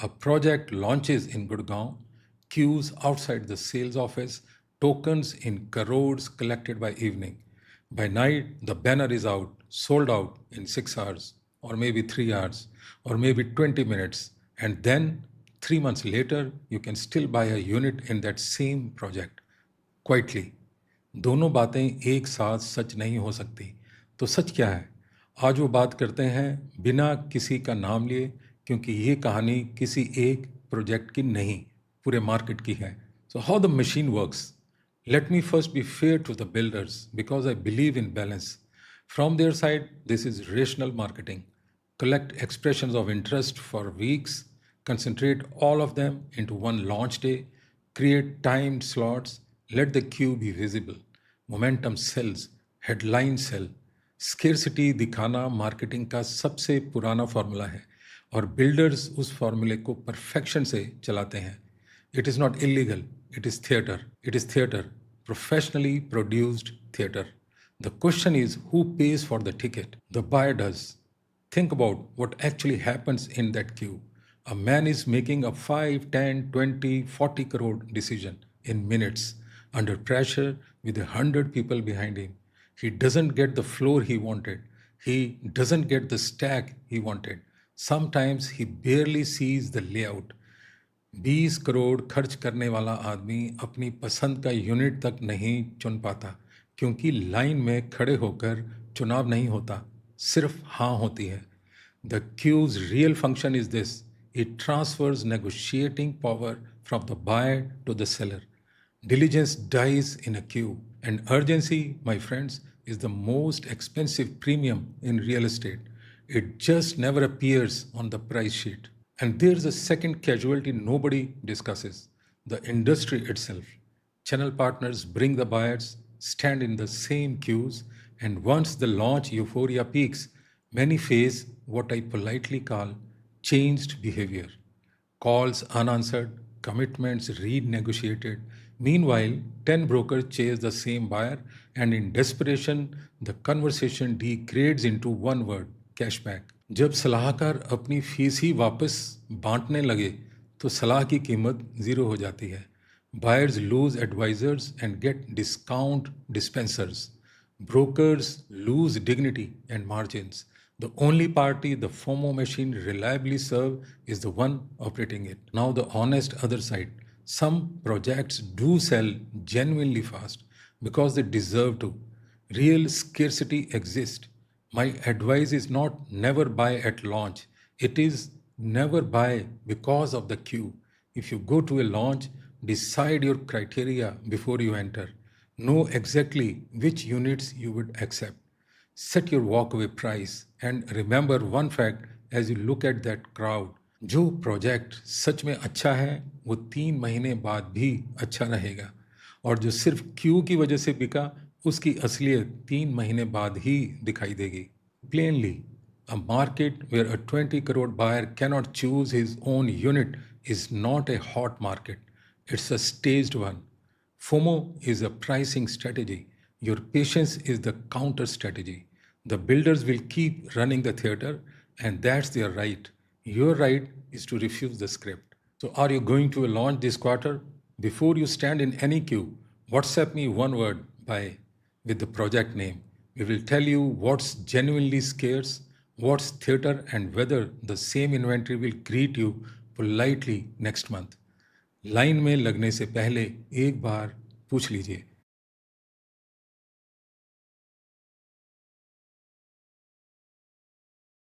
A project launches in Gurgaon, queues outside the sales office, tokens in crores collected by evening. By night, the banner is out, sold out in 6 hours, or maybe 3 hours, or maybe 20 minutes. And then, 3 months later, you can still buy a unit in that same project quietly. दोनों बातें एक साथ सच नहीं हो सकती. तो सच क्या है? आज वो बात करते हैं बिना किसी का नाम लिए, क्योंकि ये कहानी किसी एक प्रोजेक्ट की नहीं, पूरे मार्केट की है. So how the machine works. Let me first be fair to the builders because I believe in balance. From their side, this is rational marketing. Collect expressions of interest for weeks, concentrate all of them into one launch day, create timed slots, let the queue be visible. Momentum sells, headline sell. Scarcity दिखाना marketing का सबसे पुराना formula है और builders उस फॉर्मूले को perfection से चलाते हैं. It is not illegal, it is theatre. It is theatre, professionally produced theater. The question is who pays for the ticket? The buyer does. Think about what actually happens in that queue. A man is making a 5, 10, 20, 40 crore decision in minutes under pressure with 100 people behind him. He doesn't get the floor he wanted. He doesn't get the stack he wanted. Sometimes he barely sees the layout. 20 crore खर्च करने वाला आदमी अपनी पसंद का unit तक नहीं चुन पाता क्योंकि लाइन में खड़े होकर चुनाव नहीं होता, सिर्फ हाँ होती है. The queue's real function is this. It transfers negotiating power from the buyer to the seller. Diligence dies in a queue, and urgency, my friends, is the most expensive premium in real estate. It just never appears on the price sheet. And there's a second casualty nobody discusses: the industry itself. Channel partners bring the buyers, stand in the same queues, and once the launch euphoria peaks, many face what I politely call changed behavior. Calls unanswered, commitments renegotiated. Meanwhile, 10 brokers chase the same buyer, and in desperation, the conversation degrades into one word: cashback. जब सलाहकार अपनी fees ही वापस बांटने लगे तो सलाह की कीमत ज़ीरो हो जाती है. Buyers lose advisors and get discount dispensers. Brokers lose dignity and margins. The only party the FOMO machine reliably serve is the one operating it. Now the honest other side. Some projects do sell genuinely fast because they deserve to. Real scarcity exists. My advice is not never buy at launch. It is never buy because of the queue. If you go to a launch, decide your criteria before you enter. Know exactly which units you would accept. Set your walkaway price and remember one fact as you look at that crowd. जो project सच में अच्छा है वो 3 महीने बाद भी अच्छा रहेगा और जो सिर्फ क्यू की वजह से बिका उसकी असलियत 3 महीने बाद ही दिखाई देगी. Plainly, a market where a 20 crore buyer cannot choose his own unit is not a hot market. It's a staged one. FOMO is a pricing strategy. Your patience is the counter strategy. The builders will keep running the theater, and that's their right. Your right is to refuse the script. So, are you going to a launch this quarter? Before you stand in any queue, WhatsApp me one word by with the project name. We will tell you what's genuinely scarce, what's theater, and whether the same inventory will greet you politely next month. Line में लगने से पहले एक बार पूछ लीजिए